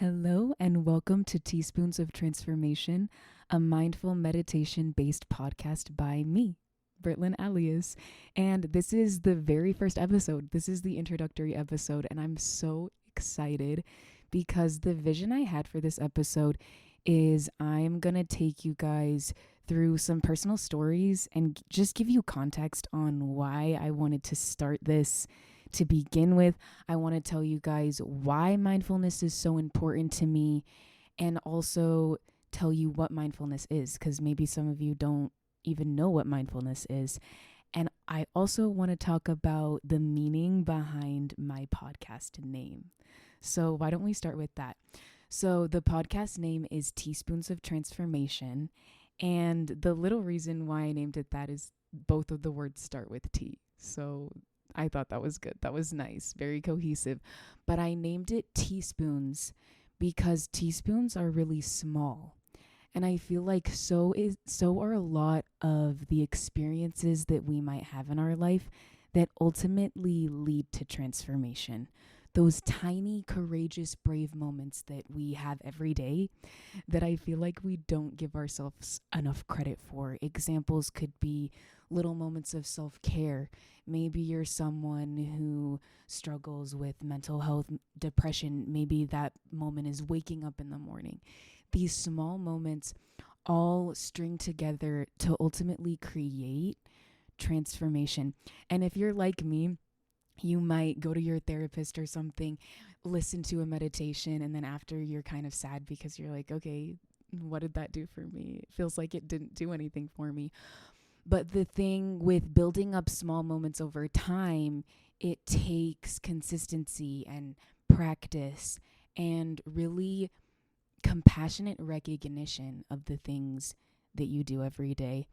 Hello and welcome to Teaspoons of Transformation, a mindful meditation-based podcast by me, Britlin alias. And this is the very first episode. This is the introductory episode, and I'm so excited because the vision I had for this episode is I'm going to take you guys through some personal stories and just give you context on why I wanted to start this. To begin with, I want to tell you guys why mindfulness is so important to me and also tell you what mindfulness is, because maybe some of you don't even know what mindfulness is. And I also want to talk about the meaning behind my podcast name. So why don't we start with that? So the podcast name is Teaspoons of Transformation. And the little reason why I named it that is both of the words start with T. So I thought that was good. That was nice. Very cohesive. But I named it Teaspoons because teaspoons are really small. And I feel like so are a lot of the experiences that we might have in our life that ultimately lead to transformation. Those tiny, courageous, brave moments that we have every day that I feel like we don't give ourselves enough credit for. Examples could be little moments of self-care. Maybe you're someone who struggles with mental health, depression. Maybe that moment is waking up in the morning. These small moments all string together to ultimately create transformation. And if you're like me, you might go to your therapist or something, listen to a meditation, and then after you're kind of sad because you're like, okay, what did that do for me? It feels like it didn't do anything for me. But the thing with building up small moments over time, it takes consistency and practice and really compassionate recognition of the things that you do every day.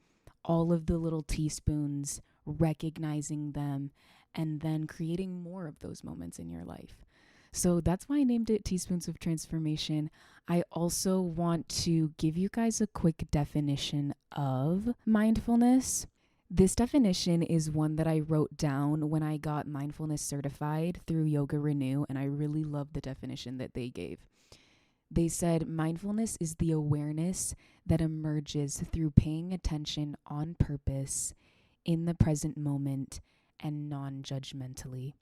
All of the little teaspoons, recognizing them, and then creating more of those moments in your life. So that's why I named it Teaspoons of Transformation. I also want to give you guys a quick definition of mindfulness. This definition is one that I wrote down when I got mindfulness certified through Yoga Renew, and I really love the definition that they gave. They said mindfulness is the awareness that emerges through paying attention on purpose in the present moment and non-judgmentally.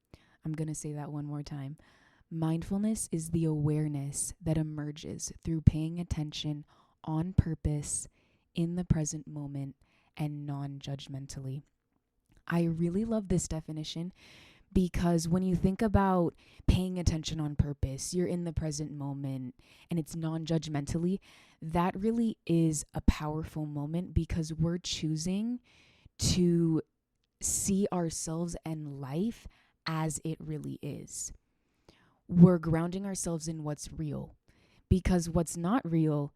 I'm going to say that one more time. Mindfulness is the awareness that emerges through paying attention on purpose in the present moment and non-judgmentally. I really love this definition because when you think about paying attention on purpose, you're in the present moment and it's non-judgmentally, that really is a powerful moment because we're choosing to see ourselves and life as it really is. We're grounding ourselves in what's real, because what's not real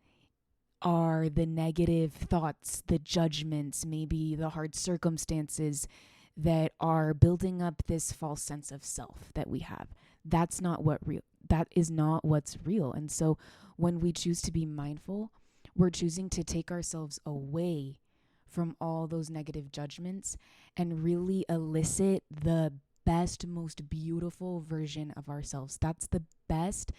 are the negative thoughts, the judgments, maybe the hard circumstances that are building up this false sense of self that we have. That is not what's real. And so when we choose to be mindful, we're choosing to take ourselves away from all those negative judgments and really elicit the best, most beautiful version of ourselves. That's the best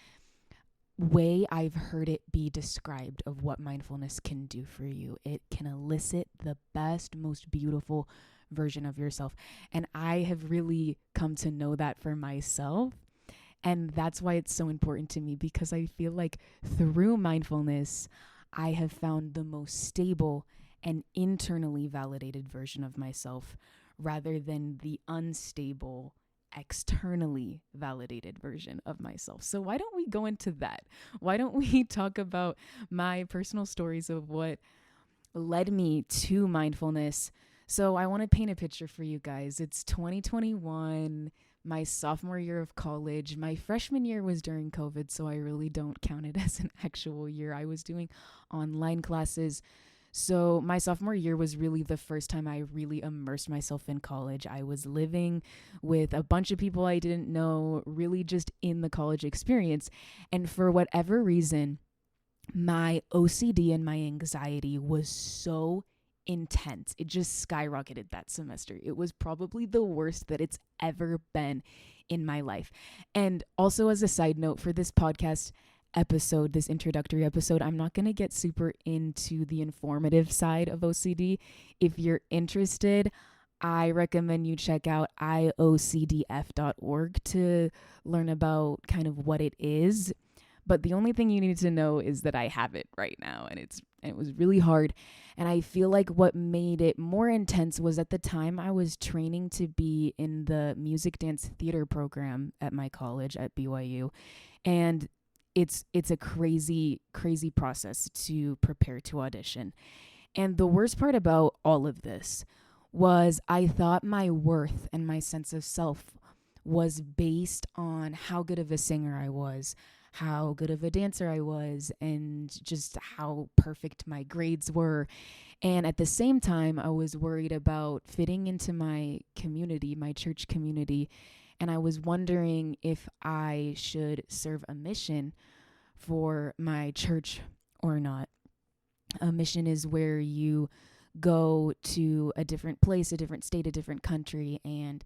way I've heard it be described of what mindfulness can do for you. It can elicit the best, most beautiful version of yourself. And I have really come to know that for myself. And that's why it's so important to me, because I feel like through mindfulness, I have found the most stable and internally validated version of myself rather than the unstable, externally validated version of myself. So why don't we go into that? Why don't we talk about my personal stories of what led me to mindfulness? So I want to paint a picture for you guys. It's 2021, my sophomore year of college. My freshman year was during COVID, so I really don't count it as an actual year. I was doing online classes. So my sophomore year was really the first time I really immersed myself in college. I was living with a bunch of people I didn't know, really just in the college experience. And for whatever reason, my OCD and my anxiety was so intense. It just skyrocketed that semester. It was probably the worst that it's ever been in my life. And also, as a side note for this podcast episode, this introductory episode, I'm not going to get super into the informative side of OCD. If you're interested, I recommend you check out iocdf.org to learn about kind of what it is. But the only thing you need to know is that I have it right now, and it was really hard. And I feel like what made it more intense was at the time I was training to be in the music dance theater program at my college at BYU. And it's a crazy process to prepare to audition. And the worst part about all of this was I thought my worth and my sense of self was based on how good of a singer I was, how good of a dancer I was, and just how perfect my grades were. And at the same time, I was worried about fitting into my community, my church community. And I was wondering if I should serve a mission for my church or not. A mission is where you go to a different place, a different state, a different country, and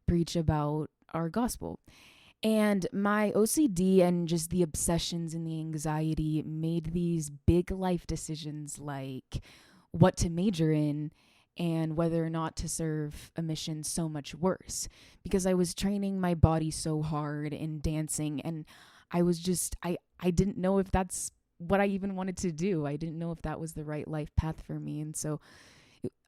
preach about our gospel. And my OCD and just the obsessions and the anxiety made these big life decisions like what to major in and whether or not to serve a mission so much worse, because I was training my body so hard in dancing, and I was just, I didn't know if that's what I even wanted to do. I didn't know if that was the right life path for me. And so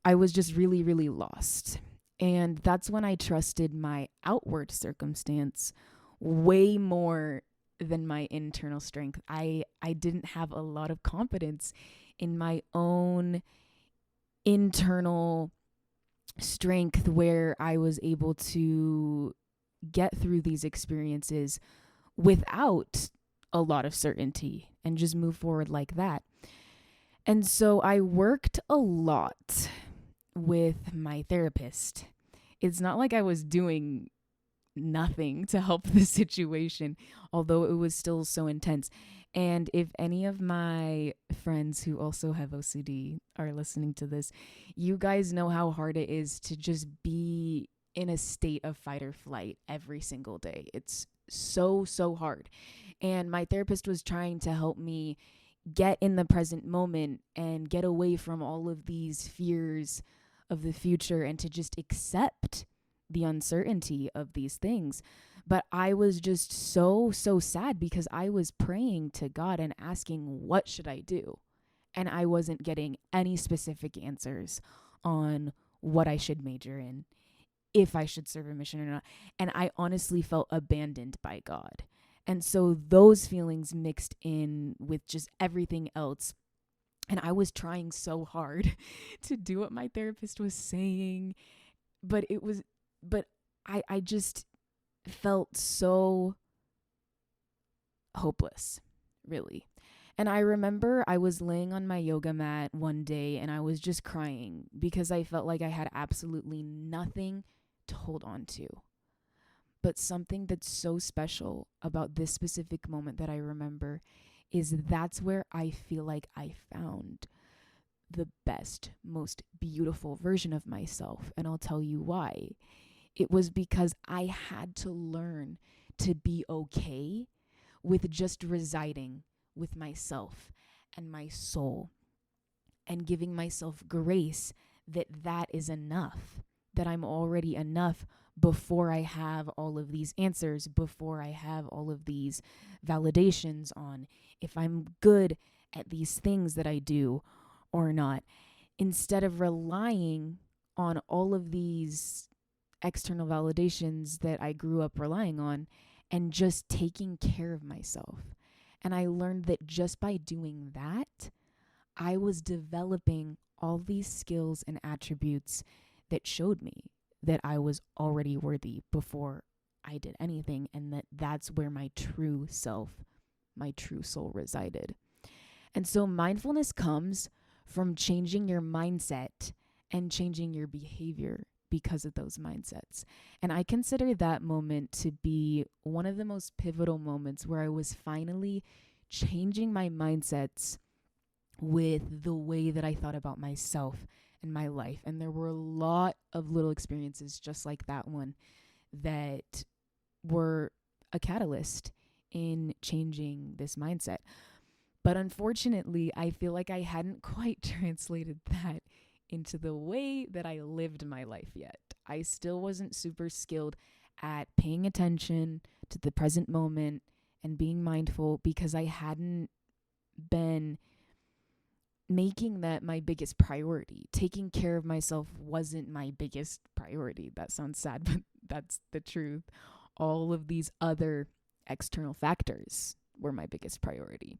I was just really lost. And that's when I trusted my outward circumstance way more than my internal strength. I didn't have a lot of confidence in my own internal strength where I was able to get through these experiences without a lot of certainty and just move forward like that. And so I worked a lot with my therapist. It's not like I was doing nothing to help the situation, although it was still so intense. And if any of my friends who also have OCD are listening to this, you guys know how hard it is to just be in a state of fight or flight every single day. It's so hard. And my therapist was trying to help me get in the present moment and get away from all of these fears of the future and to just accept the uncertainty of these things. But I was just so sad because I was praying to God and asking, what should I do? And I wasn't getting any specific answers on what I should major in, if I should serve a mission or not. And I honestly felt abandoned by God. And so those feelings mixed in with just everything else. And I was trying so hard to do what my therapist was saying, but I just felt so hopeless, really. And I remember I was laying on my yoga mat one day and I was just crying because I felt like I had absolutely nothing to hold on to. But something that's so special about this specific moment that I remember is that's where I feel like I found the best, most beautiful version of myself. And I'll tell you why. It was because I had to learn to be okay with just residing with myself and my soul and giving myself grace that is enough, that I'm already enough before I have all of these answers, before I have all of these validations on if I'm good at these things that I do or not, instead of relying on all of these external validations that I grew up relying on and just taking care of myself. And I learned that just by doing that, I was developing all these skills and attributes that showed me that I was already worthy before I did anything, and that's where my true self, my true soul resided. And so mindfulness comes from changing your mindset and changing your behavior because of those mindsets. And I consider that moment to be one of the most pivotal moments where I was finally changing my mindsets with the way that I thought about myself and my life. And there were a lot of little experiences just like that one that were a catalyst in changing this mindset. But unfortunately, I feel like I hadn't quite translated that into the way that I lived my life yet. I still wasn't super skilled at paying attention to the present moment and being mindful because I hadn't been making that my biggest priority. Taking care of myself wasn't my biggest priority. That sounds sad, but that's the truth. All of these other external factors were my biggest priority.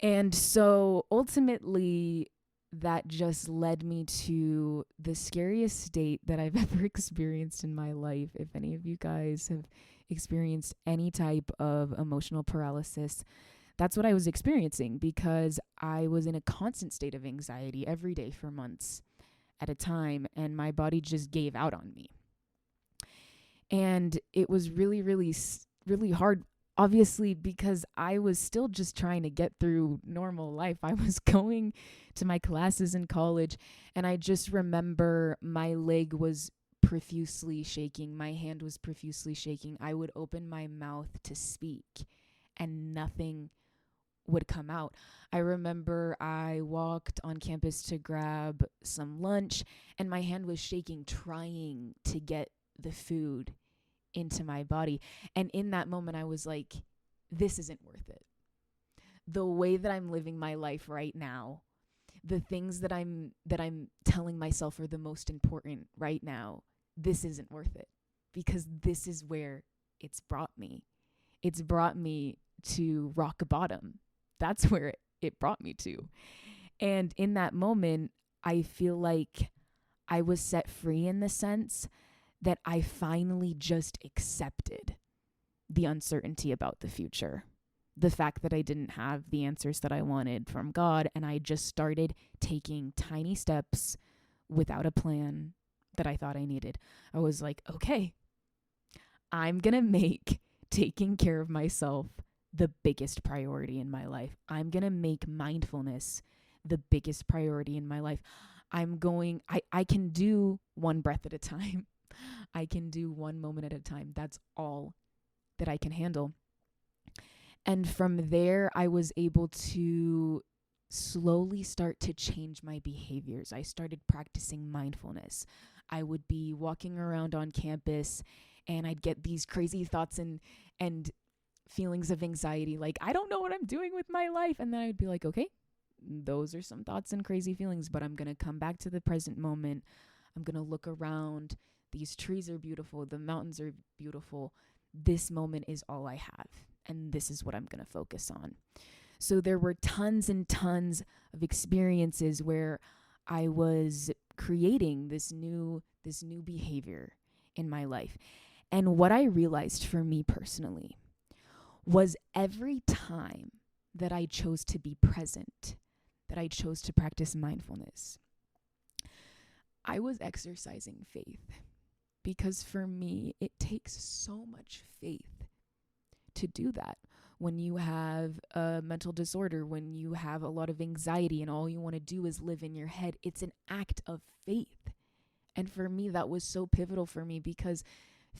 And so ultimately, that just led me to the scariest state that I've ever experienced in my life. If any of you guys have experienced any type of emotional paralysis, that's what I was experiencing, because I was in a constant state of anxiety every day for months at a time, and my body just gave out on me. And it was really, really, really hard, obviously, because I was still just trying to get through normal life. I was going to my classes in college, and I just remember my leg was profusely shaking. My hand was profusely shaking. I would open my mouth to speak, and nothing would come out. I remember I walked on campus to grab some lunch, and my hand was shaking, trying to get the food into my body. And in that moment, I was like, this isn't worth it. The way that I'm living my life right now, the things that I'm telling myself are the most important right now, this isn't worth it, because this is where it's brought me. It's brought me to rock bottom. That's where it brought me to. And in that moment, I feel like I was set free in the sense that I finally just accepted the uncertainty about the future. The fact that I didn't have the answers that I wanted from God, and I just started taking tiny steps without a plan that I thought I needed. I was like, okay, I'm going to make taking care of myself the biggest priority in my life. I'm going to make mindfulness the biggest priority in my life. I can do one breath at a time. I can do one moment at a time. That's all that I can handle. And from there, I was able to slowly start to change my behaviors. I started practicing mindfulness. I would be walking around on campus, and I'd get these crazy thoughts and feelings of anxiety, like, I don't know what I'm doing with my life. And then I'd be like, okay, those are some thoughts and crazy feelings, but I'm going to come back to the present moment. I'm going to look around. These trees are beautiful. The mountains are beautiful. This moment is all I have, and this is what I'm going to focus on. So there were tons and tons of experiences where I was creating this new behavior in my life. And what I realized for me personally was every time that I chose to be present, that I chose to practice mindfulness, I was exercising faith. Because for me, it takes so much faith to do that. When you have a mental disorder, when you have a lot of anxiety and all you want to do is live in your head, it's an act of faith. And for me, that was so pivotal for me, because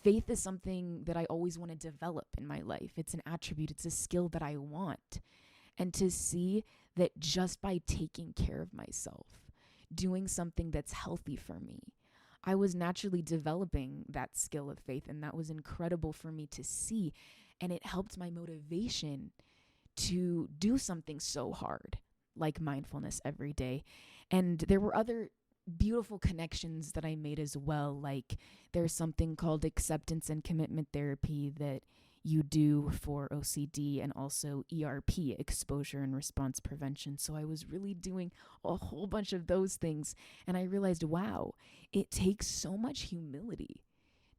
faith is something that I always want to develop in my life. It's an attribute. It's a skill that I want. And to see that just by taking care of myself, doing something that's healthy for me, I was naturally developing that skill of faith, and that was incredible for me to see. And it helped my motivation to do something so hard like mindfulness every day. And there were other beautiful connections that I made as well. Like, there's something called acceptance and commitment therapy that you do for OCD, and also ERP, exposure and response prevention. So I was really doing a whole bunch of those things. And I realized, wow, it takes so much humility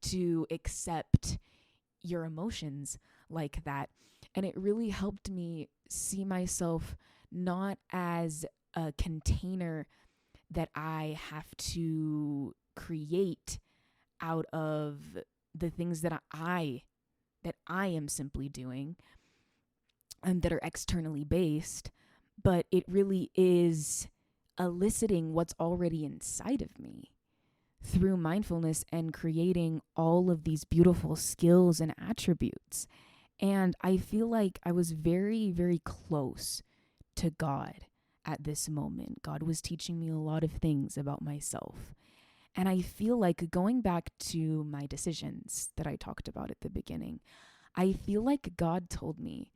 to accept your emotions like that. And it really helped me see myself not as a container that I have to create out of the things that I am simply doing and that are externally based, but it really is eliciting what's already inside of me through mindfulness and creating all of these beautiful skills and attributes. And I feel like I was very, very close to God at this moment. God was teaching me a lot of things about myself. And I feel like going back to my decisions that I talked about at the beginning, I feel like God told me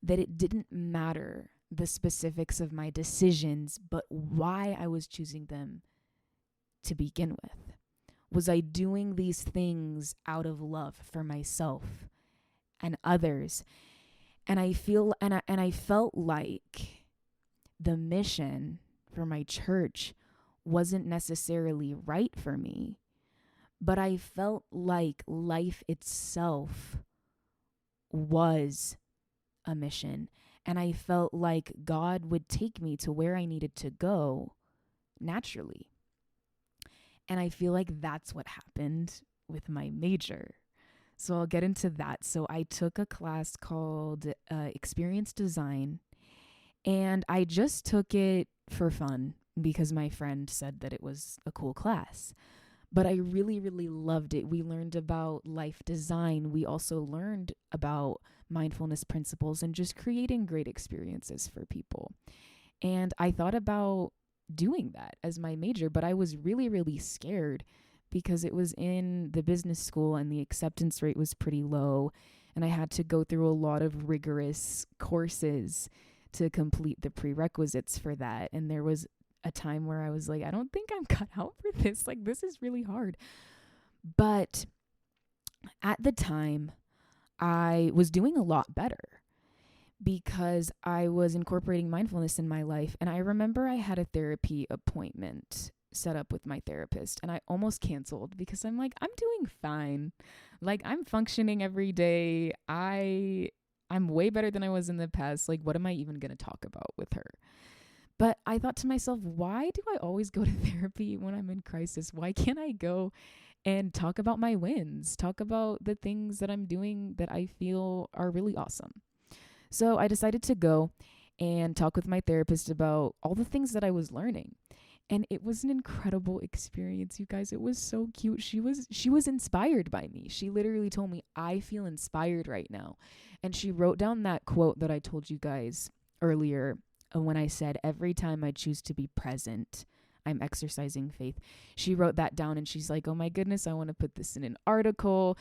that it didn't matter the specifics of my decisions, but why I was choosing them to begin with. Was I doing these things out of love for myself and others? And I felt like the mission for my church wasn't necessarily right for me, but I felt like life itself was a mission. And I felt like God would take me to where I needed to go naturally. And I feel like that's what happened with my major. So I'll get into that. So I took a class called Experience Design, and I just took it for fun because my friend said that it was a cool class. But I really, really loved it. We learned about life design. We also learned about mindfulness principles and just creating great experiences for people. And I thought about doing that as my major, but I was really, really scared because it was in the business school and the acceptance rate was pretty low. And I had to go through a lot of rigorous courses to complete the prerequisites for that. And there was a time where I was like, I don't think I'm cut out for this. Like, this is really hard. But at the time, I was doing a lot better because I was incorporating mindfulness in my life. And I remember I had a therapy appointment set up with my therapist, and I almost canceled because I'm like, I'm doing fine. Like, I'm functioning every day. I'm way better than I was in the past. Like, what am I even going to talk about with her? But I thought to myself, why do I always go to therapy when I'm in crisis? Why can't I go and talk about my wins, talk about the things that I'm doing that I feel are really awesome? So I decided to go and talk with my therapist about all the things that I was learning. And it was an incredible experience, you guys. It was so cute. She was inspired by me. She literally told me, I feel inspired right now. And she wrote down that quote that I told you guys earlier when I said, every time I choose to be present, I'm exercising faith. She wrote that down and she's like, oh my goodness, I want to put this in an article.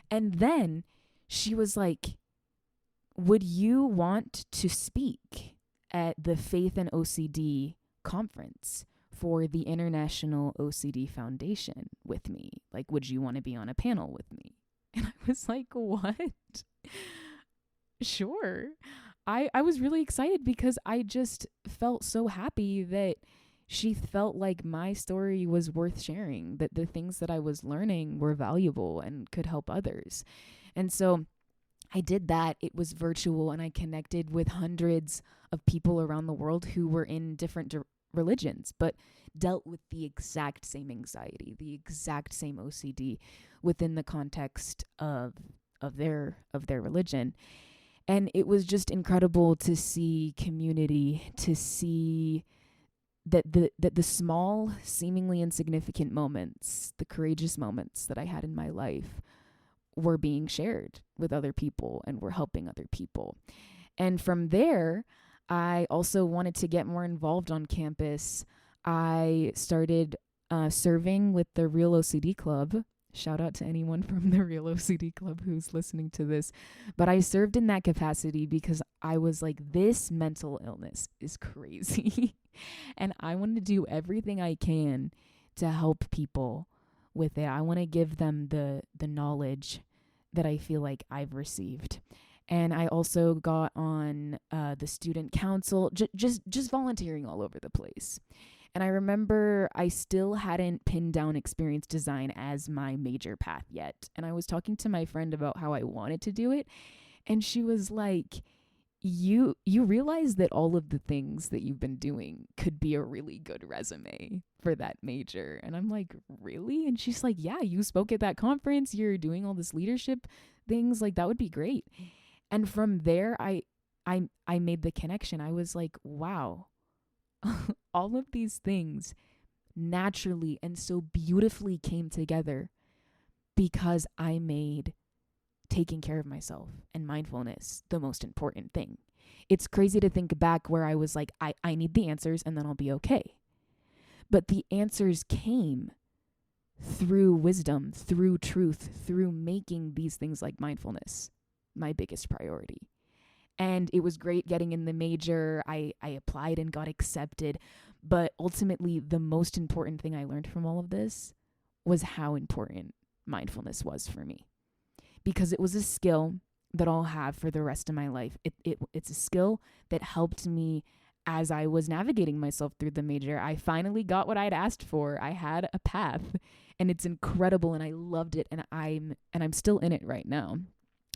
And then she was like, would you want to speak at the Faith and OCD conference for the International OCD Foundation with me? Like, would you want to be on a panel with me? And I was like, what? Sure. I was really excited because I just felt so happy that she felt like my story was worth sharing, that the things that I was learning were valuable and could help others. And so I did that. It was virtual, and I connected with hundreds of people around the world who were in different religions, but dealt with the exact same anxiety, the exact same OCD within the context of their religion. And it was just incredible to see community, to see that the small, seemingly insignificant moments, the courageous moments that I had in my life were being shared with other people and were helping other people. And from there, I also wanted to get more involved on campus. I started serving with the Real OCD Club. Shout out to anyone from the Real OCD Club who's listening to this. But I served in that capacity because I was like, this mental illness is crazy. And I want to do everything I can to help people with it. I want to give them the knowledge that I feel like I've received. And I also got on the student council, just volunteering all over the place. And I remember I still hadn't pinned down experience design as my major path yet. And I was talking to my friend about how I wanted to do it. And she was like, you realize that all of the things that you've been doing could be a really good resume for that major. And I'm like, really? And she's like, yeah, you spoke at that conference. You're doing all this leadership things. Like, that would be great. And from there, I made the connection. I was like, wow. All of these things naturally and so beautifully came together because I made taking care of myself and mindfulness the most important thing. It's crazy to think back where I was like, I need the answers and then I'll be okay. But the answers came through wisdom, through truth, through making these things like mindfulness my biggest priority. And it was great getting in the major. I applied and got accepted. But ultimately, the most important thing I learned from all of this was how important mindfulness was for me. Because it was a skill that I'll have for the rest of my life. It's a skill that helped me as I was navigating myself through the major. I finally got what I'd asked for. I had a path, and it's incredible, and I loved it, and I'm still in it right now.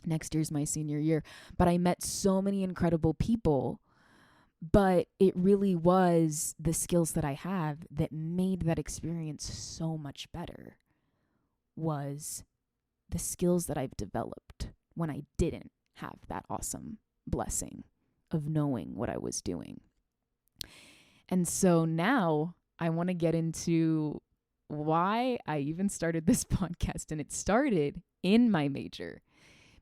Next year's my senior year, but I met so many incredible people. But it really was the skills that I have that made that experience so much better, was the skills that I've developed when I didn't have that awesome blessing of knowing what I was doing. And so now I want to get into why I even started this podcast. And it started in my major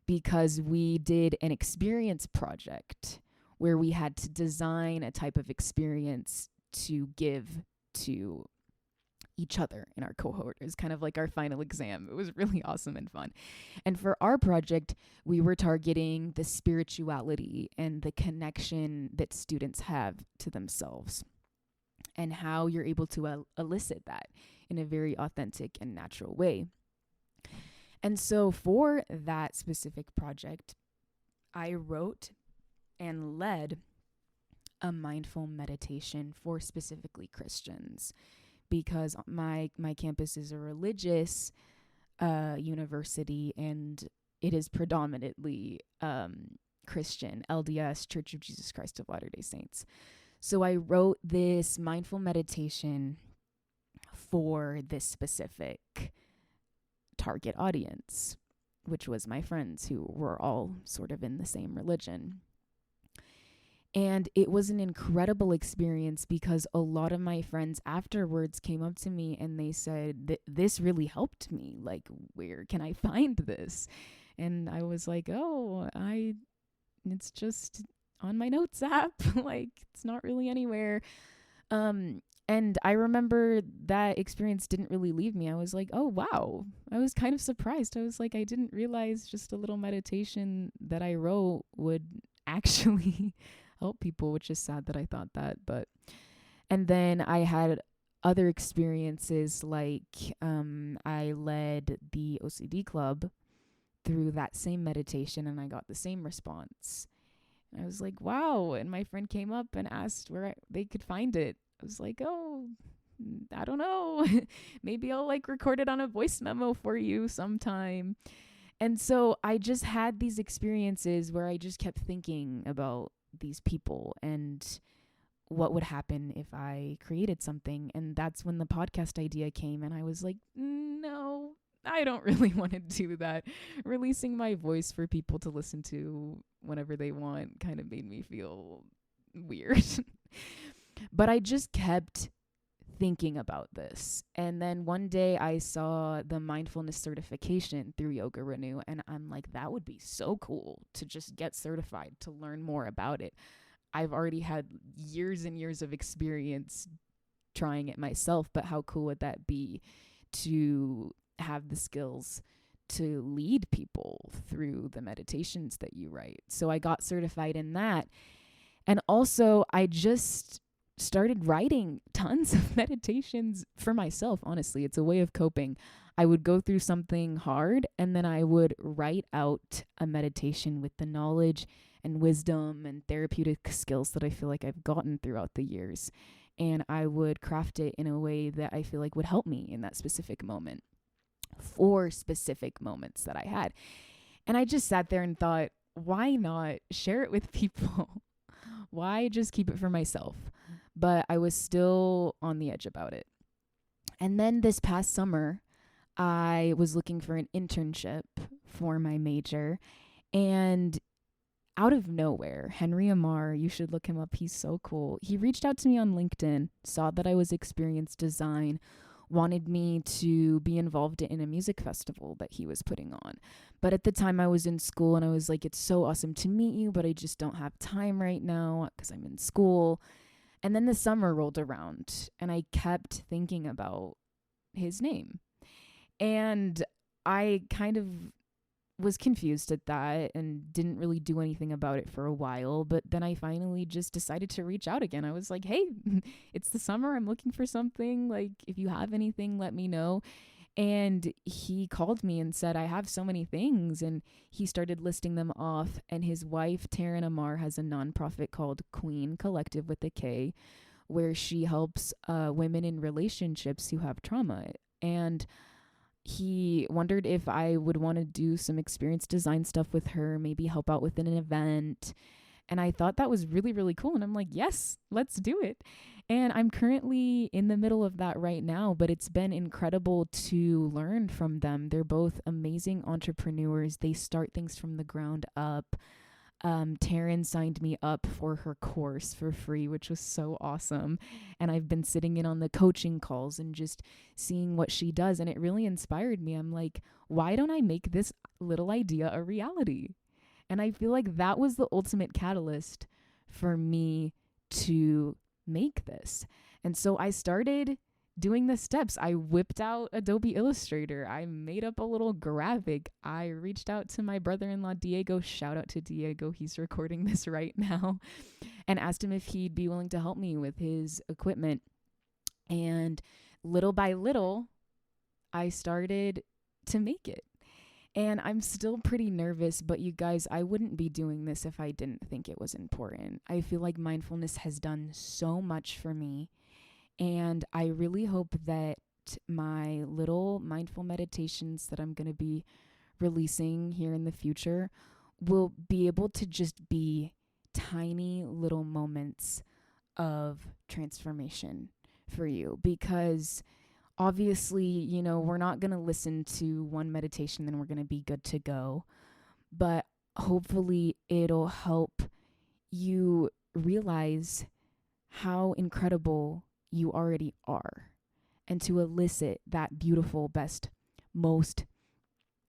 because we did an experience project where we had to design a type of experience to give to each other in our cohort. It was kind of like our final exam. It was really awesome and fun. And for our project, we were targeting the spirituality and the connection that students have to themselves and how you're able to elicit that in a very authentic and natural way. And so for that specific project, I wrote and led a mindful meditation for specifically Christians, because my campus is a religious university, and it is predominantly Christian, LDS, Church of Jesus Christ of Latter-day Saints. So I wrote this mindful meditation for this specific target audience, which was my friends who were all sort of in the same religion. And it was an incredible experience because a lot of my friends afterwards came up to me and they said, this really helped me. Like, where can I find this? And I was like, it's just on my notes app. Like, it's not really anywhere. And I remember that experience didn't really leave me. I was like, oh, wow. I was kind of surprised. I was like, I didn't realize just a little meditation that I wrote would actually help people, which is sad that I thought that. And then I had other experiences, like I led the OCD club through that same meditation, and I got the same response. And I was like, wow. And my friend came up and asked where they could find it. I was like, oh, I don't know. Maybe I'll record it on a voice memo for you sometime. And so I just had these experiences where I just kept thinking about these people and what would happen if I created something. And that's when the podcast idea came, and I was like, no, I don't really want to do that. Releasing my voice for people to listen to whenever they want kind of made me feel weird. But I just kept thinking about this. And then one day I saw the mindfulness certification through Yoga Renew, and I'm like, that would be so cool to just get certified, to learn more about it. I've already had years and years of experience trying it myself, but how cool would that be to have the skills to lead people through the meditations that you write? So I got certified in that. And also I just started writing tons of meditations for myself. Honestly, it's a way of coping. I would go through something hard, and then I would write out a meditation with the knowledge and wisdom and therapeutic skills that I feel like I've gotten throughout the years. And I would craft it in a way that I feel like would help me in that specific moment, for specific moments that I had. And I just sat there and thought, why not share it with people? Why just keep it for myself? But I was still on the edge about it. And then this past summer, I was looking for an internship for my major. And out of nowhere, Henry Amar, you should look him up. He's so cool. He reached out to me on LinkedIn, saw that I was experienced design, wanted me to be involved in a music festival that he was putting on. But at the time I was in school and I was like, it's so awesome to meet you, but I just don't have time right now because I'm in school. And then the summer rolled around and I kept thinking about his name. And I kind of was confused at that and didn't really do anything about it for a while. But then I finally just decided to reach out again. I was like, hey, it's the summer. I'm looking for something. Like, if you have anything, let me know. And he called me and said, I have so many things. And he started listing them off. And his wife, Taryn Amar, has a nonprofit called Queen Collective with a K, where she helps women in relationships who have trauma. And he wondered if I would want to do some experience design stuff with her, maybe help out with an event. And I thought that was really, really cool. And I'm like, yes, let's do it. And I'm currently in the middle of that right now, but it's been incredible to learn from them. They're both amazing entrepreneurs. They start things from the ground up. Taryn signed me up for her course for free, which was so awesome. And I've been sitting in on the coaching calls and just seeing what she does. And it really inspired me. I'm like, why don't I make this little idea a reality? And I feel like that was the ultimate catalyst for me to make this. And so I started doing the steps. I whipped out Adobe Illustrator. I made up a little graphic. I reached out to my brother-in-law, Diego. Shout out to Diego. He's recording this right now. And asked him if he'd be willing to help me with his equipment. And little by little, I started to make it. And I'm still pretty nervous, but you guys, I wouldn't be doing this if I didn't think it was important. I feel like mindfulness has done so much for me. And I really hope that my little mindful meditations that I'm going to be releasing here in the future will be able to just be tiny little moments of transformation for you. Because obviously, you know, we're not going to listen to one meditation and we're going to be good to go. But hopefully it'll help you realize how incredible you already are, and to elicit that beautiful, best, most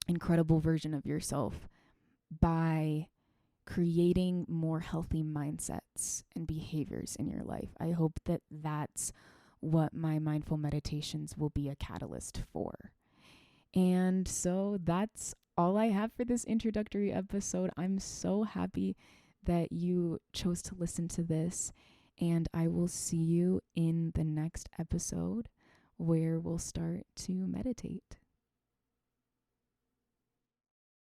incredible version of yourself by creating more healthy mindsets and behaviors in your life. I hope that that's what my mindful meditations will be a catalyst for. And so that's all I have for this introductory episode. I'm so happy that you chose to listen to this. And I will see you in the next episode where we'll start to meditate.